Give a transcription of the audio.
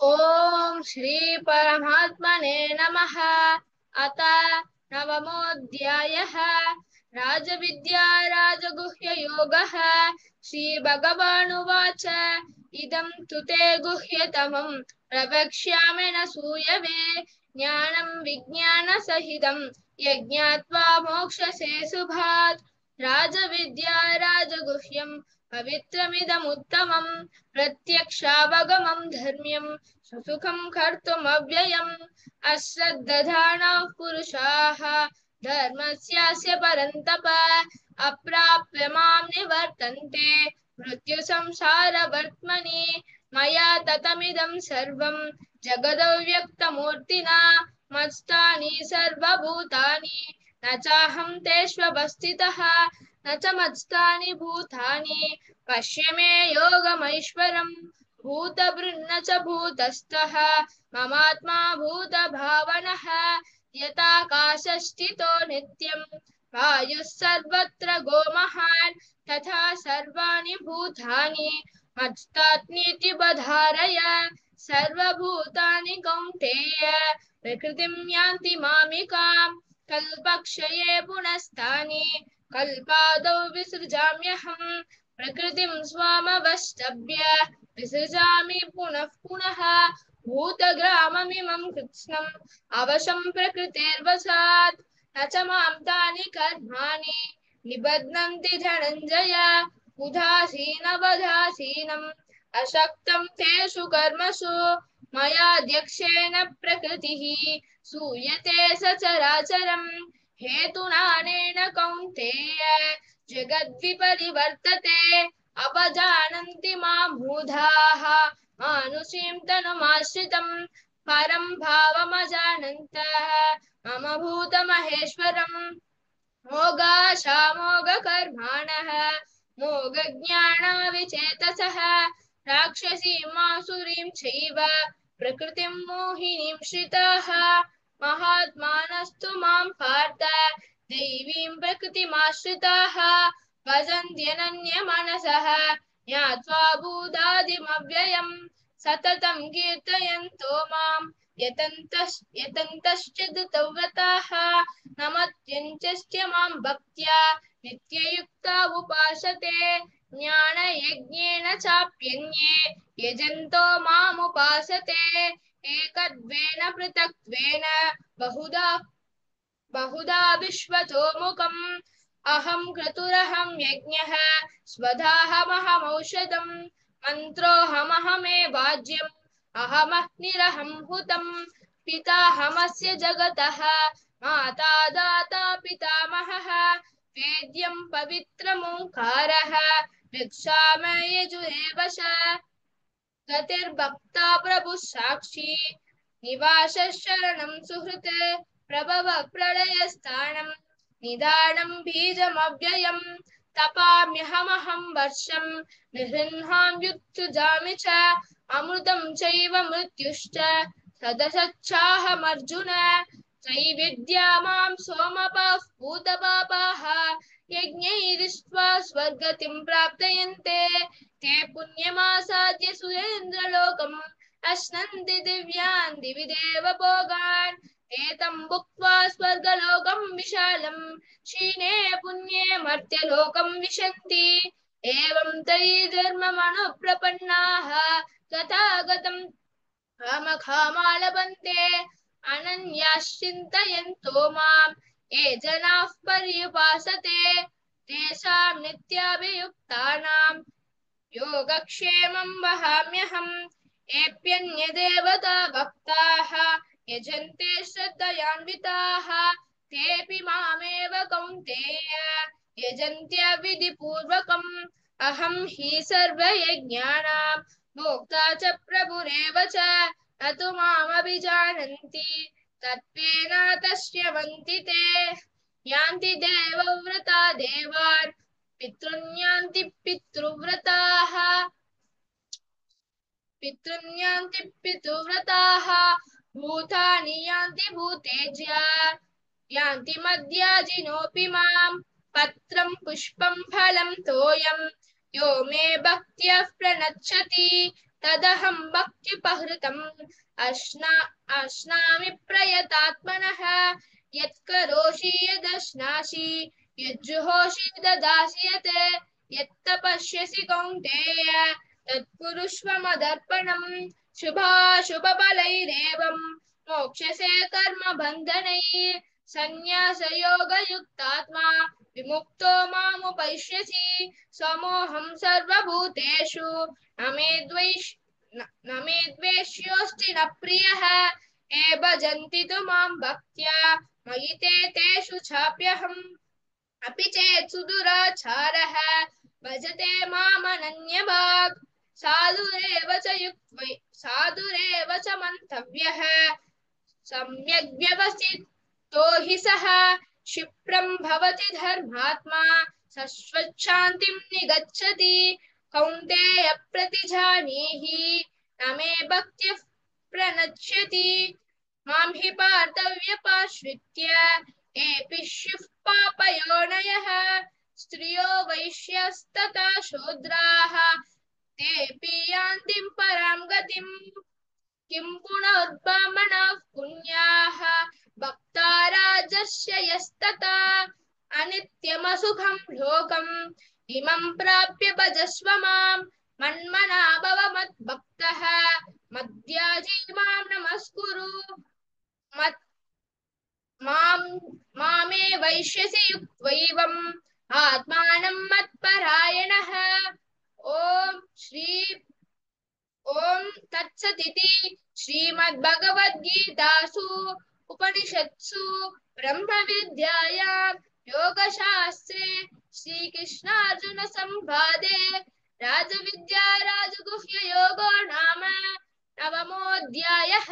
ओम श्री परमात्मने नमः। अथ नवमोऽध्यायः। राजविद्या राजगुह्य योगः। श्री भगवानुवाच इदं तु ते गुह्यतमं प्रवक्ष्यामि न सूयवे ज्ञानं विज्ञानसहितं यज्ञात्वा मोक्षसे शुभात्। राजविद्या राजगुह्यं पवित्रमिदमुत्तमं प्रत्यक्षावगमं धर्म्यं सुसुखं कर्तुमव्ययम्। अश्रद्धधानः पुरुषाः धर्मस्यास्य परन्तप अप्राप्य मां निवर्तन्ते मृत्युसंसारवर्त्मनि। मया ततमिदं सर्वं जगदव्यक्तमूर्तिना मत्स्थानि सर्वभूतानि न चाहं तेष्वस्थितः न च मत्स्थानि भूतानि पश्य मे योगमैश्वरम्। भूतभृन्न च भूतस्थः ममात्मा भूतभावनः यथाकाशस्थितो नित्यं वायुः सर्वत्र गोमहान् तथा सर्वाणि भूतानि मत्स्थानीति बधारय। सर्वभूतानि कौन्तेय प्रकृतिं यान्ति मामिकां कल्पक्षये पुनस्तानि कल्पादौ विसृजाम्यहम्। प्रकृतिं स्वामवष्टभ्य विसृजामि पुनः पुनः भूतग्राममिमं कृत्स्नम् अवशं प्रकृतेर्वशात् न च मां तानि कर्माणि निबध्नन्ति धनञ्जय। उदासीनवदासीनम् अशक्तं तेषु कर्मसु मयाध्यक्षेण प्रकृतिः सूयते सचराचरम्। हेतुनानेन कौन्तेय जगद्विपरिवर्तते अपजानन्ति मां मूढाः मानुषीं तनुमाश्रितं परं भावमजानन्तः मम भूतमहेश्वरम्। मोगाशामोगकर्माणः मोगज्ञानाविचेतसः राक्षसीं आसुरीं चैव प्रकृतिं मोहिनीं श्रिताः महात्मानस्तु मां पार्थ दैवीं प्रकृतिमाश्रिताः भजन्त्यनन्यमनसः ज्ञात्वा भूतादिमव्ययम् सततं कीर्तयन्तो मां यतन्तश्चिदतव्रताः नमत्यञ्चस्य मां भक्त्या नित्ययुक्ता उपासते। ज्ञानयज्ञेन चाप्यन्ये यजन्तो मामुपासते एकत्वेन पृथक्त्वेन बहुधा विश्वतो मुखम्। अहं क्रतुरहं यज्ञः स्वधाहमहमौषधम् मन्त्रोऽहमहमेवाज्यम् अहमग्निरहं हुतम् पिताहमस्य जगतः माता दाता पितामहः वेद्यं पवित्रमोङ्कारः भिक्षामय यजुरेव च गतिर्भक्ता प्रभुः साक्षी निवासः शरणं सुहृत् प्रभव प्रलयस्थानं निदानं बीजमव्ययम्। तपाम्यहमहं वर्षं निहृह्णां युत्सुजामि च अमृतं चैव मृत्युश्च सदसच्चाहमर्जुन। त्रैविद्या मां सोमपाः भूतपापाः यज्ञैरिष्ट्वा स्वर्गतिं प्राप्तयन्ते ते पुण्यमासाद्य सुरेन्द्रलोकम् अश्नन्ति दिव्यान् दिवि देव भोगान् एतं भुक्त्वा स्वर्गलोकं विशालम् क्षीणे पुण्ये मर्त्यलोकं विशन्ति। एवं तैर्धर्ममनुप्रपन्नाः तथागतं कामकामालभन्ते अनन्याश्चिन्तयन्तो मां ये जनाः पर्युपासते तेषां नित्याभियुक्तानां योगक्षेमं वहाम्यहम्। एप्यन्यदेवता भक्ताः यजन्ते श्रद्धयान्विताः तेऽपि मामेव कौन्तेय यजन्त्यविधिपूर्वकम्। अहं हि सर्वयज्ञानां भोक्ता च प्रभुरेव च न तु मामभिजानन्ति तत्त्वेन तस्यवन्ति ते। यान्ति देवव्रता देवान् पितॄन् यान्ति पितृव्रताः भूतानि यान्ति भूतेज्या यान्ति मद्याजिनोऽपि मां पत्रं पुष्पं फलं तोयं यो मे भक्त्या प्रणच्छति तदहं भक्त्युपहृतम् अश्नामि प्रयतात्मनः यत्करोषि यदश्नासि यज्जुहोषि ददासि यत् यत्तपस्यसि कौन्तेय तत्कुरुष्व मदर्पणम् शुभाशुभफलैरेवम् मोक्षसे कर्मबन्धनैः सन्न्यासयोगयुक्तात्मा विमुक्तो मामुपैष्यसि समोऽहं सर्वभूतेषु न मे द्वेष्योऽस्ति न प्रियः ये भजन्ति तु मां भक्त्या मयि तेषु चाप्यहम् अपि चेत् सुदुराचारः भजते मामनन्यभाक् साधुरेव च मन्तव्यः सम्यग् व्यवसितो हि सः क्षिप्रं भवति धर्मात्मा शश्वच्छान्तिं निगच्छति कौन्तेय प्रतिजानीहि न मे भक्त्यः प्रणश्यति मां हि पार्थव्यपाश्रित्य एऽपि स्युः पापयोनयः स्त्रियो वैश्यस्तथा शूद्राः तेऽपि यान्ति परां गतिम् किं पुनरुद्ब्राह्मणाः पुण्याः भक्ता राजस्य यस्तथा अनित्यमसुखं लोकम् इमं प्राप्य भजस्व मां मन्मना भव मद्भक्तः मद्याजी मां नमस्कुरु मामे वैश्यसि युक्त्वैवम् आत्मानं मत्परायणः ॐ तत्सदिति श्रीमद्भगवद्गीतासु उपनिषत्सु ब्रह्मविद्यायां योगशास्त्रे श्रीकृष्णार्जुनसंवादे राजविद्या राजगुह्ययोगो नाम नवमोऽध्यायः।